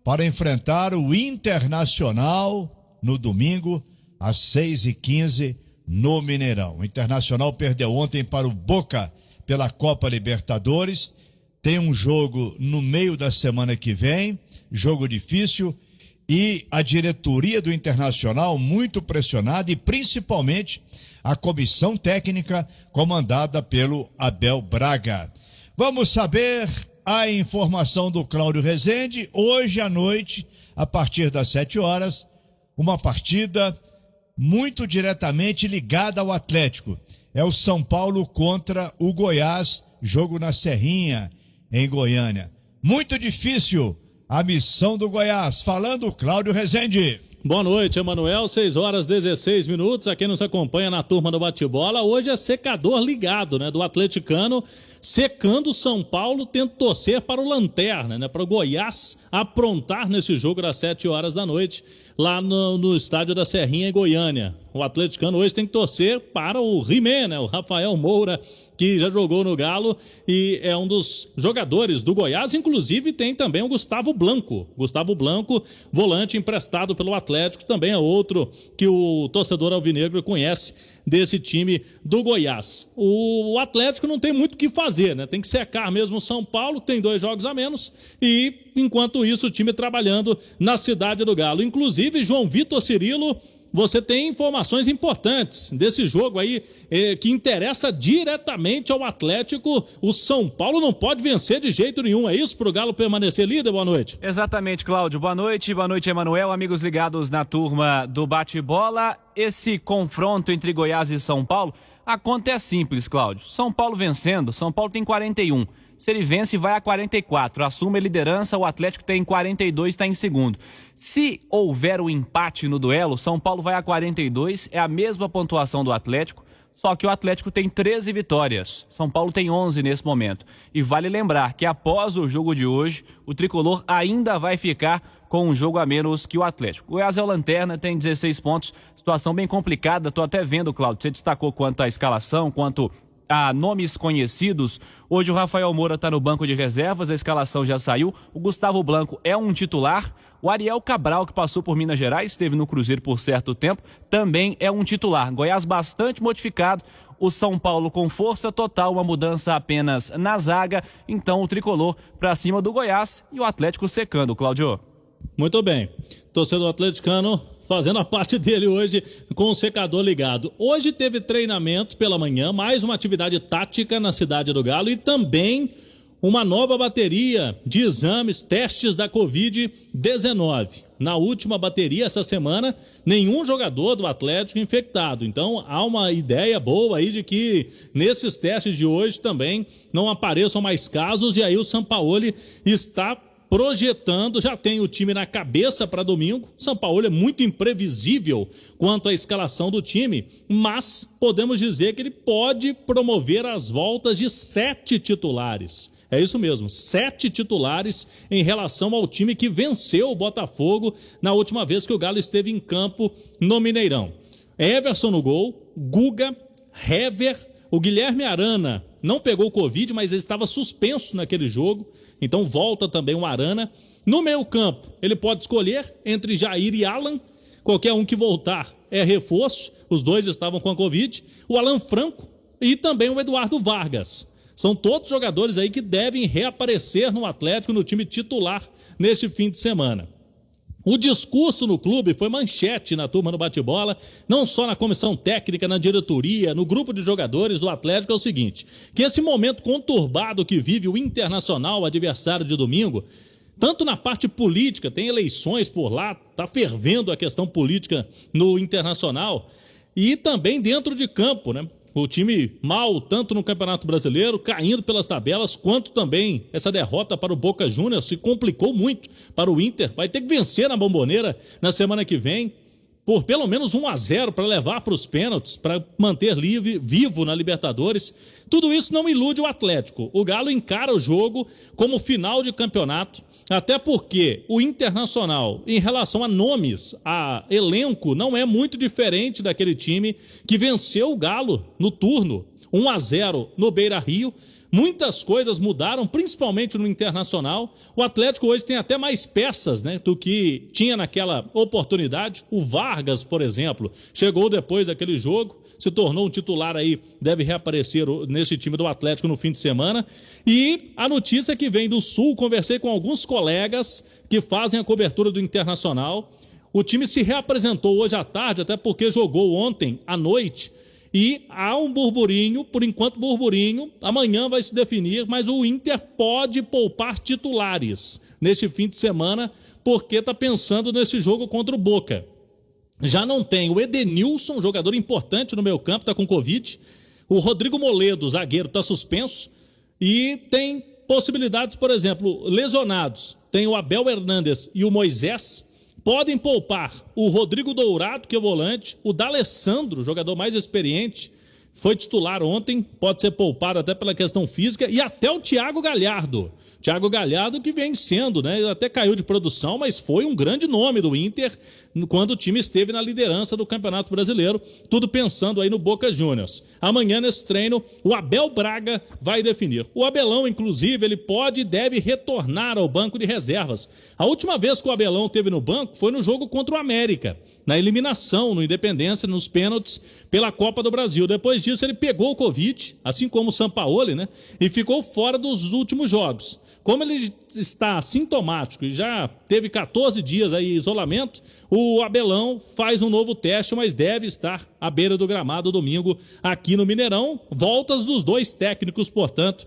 para enfrentar o Internacional no domingo, às 6h15, no Mineirão. O Internacional perdeu ontem para o Boca pela Copa Libertadores. Tem um jogo no meio da semana que vem, jogo difícil, e a diretoria do Internacional muito pressionada, e principalmente a comissão técnica comandada pelo Abel Braga. Vamos saber a informação do Cláudio Rezende. Hoje à noite, a partir das 7 horas, uma partida muito diretamente ligada ao Atlético. É o São Paulo contra o Goiás, jogo na Serrinha, em Goiânia. Muito difícil a missão do Goiás. Falando Cláudio Rezende. Boa noite, Emanuel. 6h16. A quem nos acompanha na turma do bate-bola, hoje é secador ligado, né? Do atleticano, secando o São Paulo, tendo torcer para o Lanterna, né? Para o Goiás aprontar nesse jogo às 7 horas da noite, lá no estádio da Serrinha, em Goiânia. O atleticano hoje tem que torcer para o He-Man, né? O Rafael Moura, que já jogou no Galo e é um dos jogadores do Goiás. Inclusive tem também o Gustavo Blanco. Gustavo Blanco, volante emprestado pelo Atlético, também é outro que o torcedor alvinegro conhece desse time do Goiás. O Atlético não tem muito o que fazer, né? Tem que secar mesmo o São Paulo, tem 2 jogos a menos, e enquanto isso o time trabalhando na cidade do Galo. Inclusive, João Vitor Cirilo, você tem informações importantes desse jogo aí que interessa diretamente ao Atlético. O São Paulo não pode vencer de jeito nenhum, é isso, para o Galo permanecer líder? Boa noite. Exatamente, Cláudio. Boa noite, Emanuel, amigos ligados na turma do bate-bola. Esse confronto entre Goiás e São Paulo, a conta é simples, Cláudio. São Paulo vencendo, São Paulo tem 41. Se ele vence, vai a 44, assume a liderança, o Atlético tem 42, está em segundo. Se houver o empate no duelo, São Paulo vai a 42, é a mesma pontuação do Atlético, só que o Atlético tem 13 vitórias, São Paulo tem 11 nesse momento. E vale lembrar que após o jogo de hoje, o tricolor ainda vai ficar com um jogo a menos que o Atlético. O Goiás é o Lanterna, tem 16 pontos, situação bem complicada, tô até vendo, Cláudio, você destacou quanto à escalação, quanto a nomes conhecidos. Hoje o Rafael Moura está no banco de reservas, a escalação já saiu. O Gustavo Blanco é um titular. O Ariel Cabral, que passou por Minas Gerais, esteve no Cruzeiro por certo tempo, também é um titular. Goiás bastante modificado. O São Paulo com força total, uma mudança apenas na zaga. Então o tricolor para cima do Goiás e o Atlético secando, Cláudio. Muito bem. Torcedor atleticano fazendo a parte dele hoje com o secador ligado. Hoje teve treinamento pela manhã, mais uma atividade tática na cidade do Galo e também uma nova bateria de exames, testes da Covid-19. Na última bateria, essa semana, nenhum jogador do Atlético infectado. Então, há uma ideia boa aí de que nesses testes de hoje também não apareçam mais casos, e aí o Sampaoli está projetando, já tem o time na cabeça para domingo. São Paulo é muito imprevisível quanto à escalação do time, mas podemos dizer que ele pode promover as voltas de 7 titulares. É isso mesmo, 7 titulares em relação ao time que venceu o Botafogo na última vez que o Galo esteve em campo no Mineirão. Everson no gol, Guga, Hever, o Guilherme Arana não pegou Covid, mas ele estava suspenso naquele jogo. Então volta também o Arana. No meio campo, ele pode escolher entre Jair e Alan. Qualquer um que voltar é reforço. Os dois estavam com a Covid. O Alan Franco e também o Eduardo Vargas. São todos jogadores aí que devem reaparecer no Atlético, no time titular, nesse fim de semana. O discurso no clube foi manchete na turma do bate-bola, não só na comissão técnica, na diretoria, no grupo de jogadores do Atlético. É o seguinte, que esse momento conturbado que vive o Internacional, adversário de domingo, tanto na parte política, tem eleições por lá, tá fervendo a questão política no Internacional, e também dentro de campo, né? O time mal, tanto no Campeonato Brasileiro, caindo pelas tabelas, quanto também essa derrota para o Boca Juniors se complicou muito para o Inter. Vai ter que vencer na Bomboneira na semana que vem por pelo menos 1-0 para levar para os pênaltis, para manter vivo na Libertadores. Tudo isso não ilude o Atlético. O Galo encara o jogo como final de campeonato, até porque o Internacional, em relação a nomes, a elenco, não é muito diferente daquele time que venceu o Galo no turno, 1-0 no Beira-Rio, Muitas coisas mudaram, principalmente no Internacional. O Atlético hoje tem até mais peças, né, do que tinha naquela oportunidade. O Vargas, por exemplo, chegou depois daquele jogo, se tornou um titular aí, deve reaparecer nesse time do Atlético no fim de semana. E a notícia que vem do Sul, conversei com alguns colegas que fazem a cobertura do Internacional. O time se reapresentou hoje à tarde, até porque jogou ontem à noite. E há um burburinho, por enquanto burburinho, amanhã vai se definir, mas o Inter pode poupar titulares neste fim de semana, porque está pensando nesse jogo contra o Boca. Já não tem o Edenilson, jogador importante no meio campo, está com Covid. O Rodrigo Moledo, zagueiro, está suspenso. E tem possibilidades, por exemplo, lesionados. Tem o Abel Hernandes e o Moisés. Podem poupar o Rodrigo Dourado, que é o volante, o D'Alessandro, jogador mais experiente, foi titular ontem, pode ser poupado até pela questão física, e até o Thiago Galhardo. Thiago Galhardo que vem sendo, né? Ele até caiu de produção, mas foi um grande nome do Inter quando o time esteve na liderança do Campeonato Brasileiro, tudo pensando aí no Boca Juniors. Amanhã nesse treino, o Abel Braga vai definir. O Abelão, inclusive, ele pode e deve retornar ao banco de reservas. A última vez que o Abelão esteve no banco foi no jogo contra o América, na eliminação, no Independência, nos pênaltis, pela Copa do Brasil. Depois disso, ele pegou o Covid, assim como o Sampaoli, né? E ficou fora dos últimos jogos. Como ele está sintomático e já teve 14 dias aí em isolamento, o Abelão faz um novo teste, mas deve estar à beira do gramado domingo aqui no Mineirão. Voltas dos dois técnicos, portanto,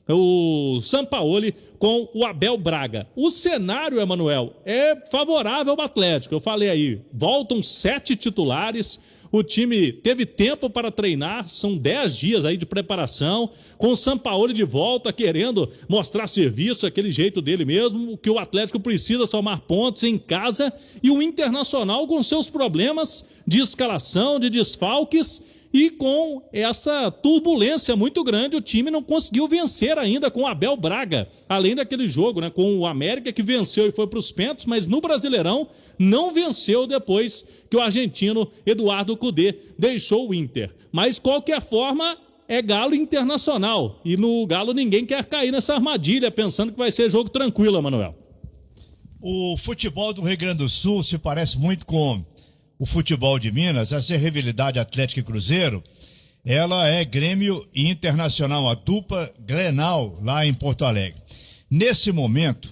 o Sampaoli com o Abel Braga. O cenário, Emanuel, é favorável ao Atlético. Eu falei aí, voltam 7 titulares. O time teve tempo para treinar, são 10 dias aí de preparação, com o Sampaoli de volta, querendo mostrar serviço, aquele jeito dele mesmo, que o Atlético precisa somar pontos em casa, e o Internacional com seus problemas de escalação, de desfalques, e com essa turbulência muito grande, o time não conseguiu vencer ainda com o Abel Braga. Além daquele jogo, né, com o América, que venceu e foi para os pênaltis, mas no Brasileirão não venceu depois que o argentino Eduardo Cudê deixou o Inter. Mas, de qualquer forma, é Galo Internacional. E no Galo ninguém quer cair nessa armadilha, pensando que vai ser jogo tranquilo, Manuel. O futebol do Rio Grande do Sul se parece muito com o futebol de Minas. Essa rivalidade Atlético e Cruzeiro, ela é Grêmio e Internacional, a dupla Grenal lá em Porto Alegre. Nesse momento,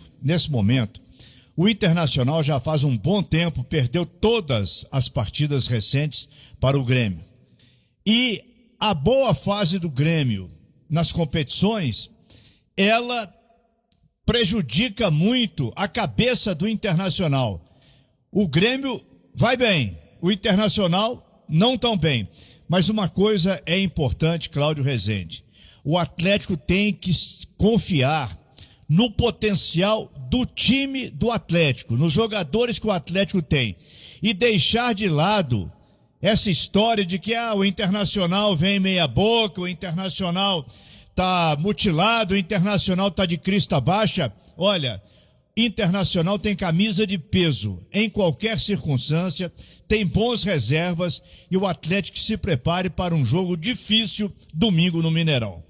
o Internacional já faz um bom tempo perdeu todas as partidas recentes para o Grêmio. E a boa fase do Grêmio nas competições, ela prejudica muito a cabeça do Internacional. O Grêmio vai bem, o Internacional não tão bem. Mas uma coisa é importante, Cláudio Rezende. O Atlético tem que confiar no potencial do time do Atlético, nos jogadores que o Atlético tem. E deixar de lado essa história de que o Internacional vem meia boca, o Internacional está mutilado, o Internacional está de crista baixa. Olha, Internacional tem camisa de peso em qualquer circunstância, tem bons reservas e o Atlético se prepare para um jogo difícil domingo no Mineirão.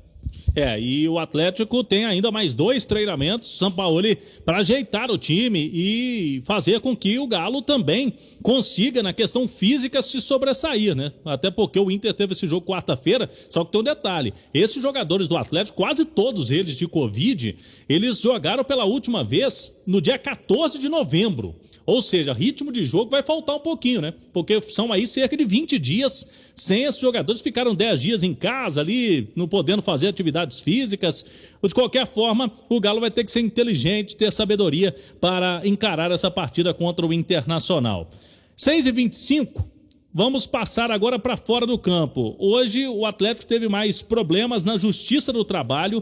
E o Atlético tem ainda mais 2 treinamentos, Sampaoli, para ajeitar o time e fazer com que o Galo também consiga, na questão física, se sobressair, né? Até porque o Inter teve esse jogo quarta-feira, só que tem um detalhe, esses jogadores do Atlético, quase todos eles de Covid, eles jogaram pela última vez no dia 14 de novembro. Ou seja, ritmo de jogo vai faltar um pouquinho, né? Porque são aí cerca de 20 dias sem esses jogadores, ficaram 10 dias em casa ali, não podendo fazer atividades físicas. De qualquer forma, o Galo vai ter que ser inteligente, ter sabedoria para encarar essa partida contra o Internacional. 6h25, vamos passar agora para fora do campo. Hoje o Atlético teve mais problemas na Justiça do Trabalho.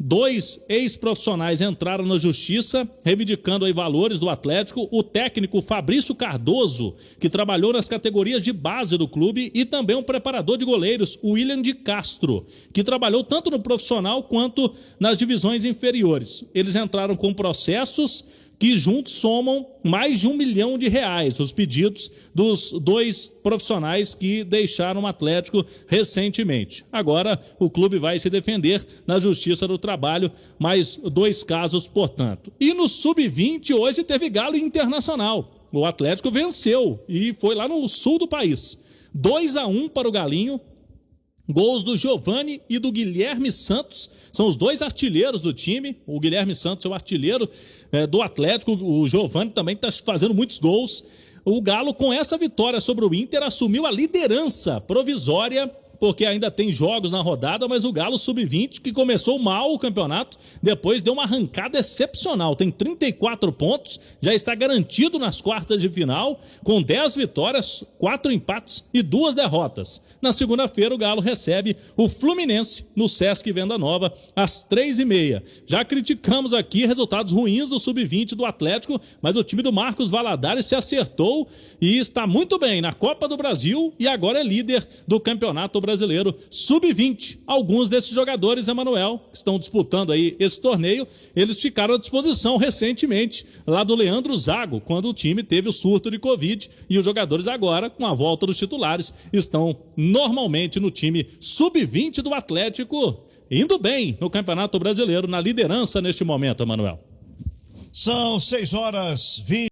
2 ex-profissionais entraram na justiça, reivindicando aí valores do Atlético. O técnico Fabrício Cardoso, que trabalhou nas categorias de base do clube, e também o preparador de goleiros, o William de Castro, que trabalhou tanto no profissional quanto nas divisões inferiores. Eles entraram com processos que juntos somam mais de R$1 milhão, os pedidos dos 2 profissionais que deixaram o Atlético recentemente. Agora o clube vai se defender na Justiça do Trabalho, mais 2 casos, portanto. E no Sub-20 hoje teve Galo Internacional. O Atlético venceu e foi lá no sul do país. 2-1 para o Galinho. Gols do Giovani e do Guilherme Santos, são os 2 artilheiros do time. O Guilherme Santos é o artilheiro do Atlético, o Giovani também está fazendo muitos gols. O Galo, com essa vitória sobre o Inter, assumiu a liderança provisória, porque ainda tem jogos na rodada, mas o Galo Sub-20, que começou mal o campeonato, depois deu uma arrancada excepcional, tem 34 pontos, já está garantido nas quartas de final, com 10 vitórias, 4 empates e 2 derrotas. Na segunda-feira o Galo recebe o Fluminense no Sesc Venda Nova, às 3h30. Já criticamos aqui resultados ruins do Sub-20 do Atlético, mas o time do Marcos Valadares se acertou e está muito bem na Copa do Brasil e agora é líder do Campeonato Brasileiro Sub-20. Alguns desses jogadores, Emanuel, que estão disputando aí esse torneio, eles ficaram à disposição recentemente lá do Leandro Zago, quando o time teve o surto de Covid, e os jogadores agora, com a volta dos titulares, estão normalmente no time Sub-20 do Atlético, indo bem no Campeonato Brasileiro, na liderança neste momento, Emanuel. São 6h20.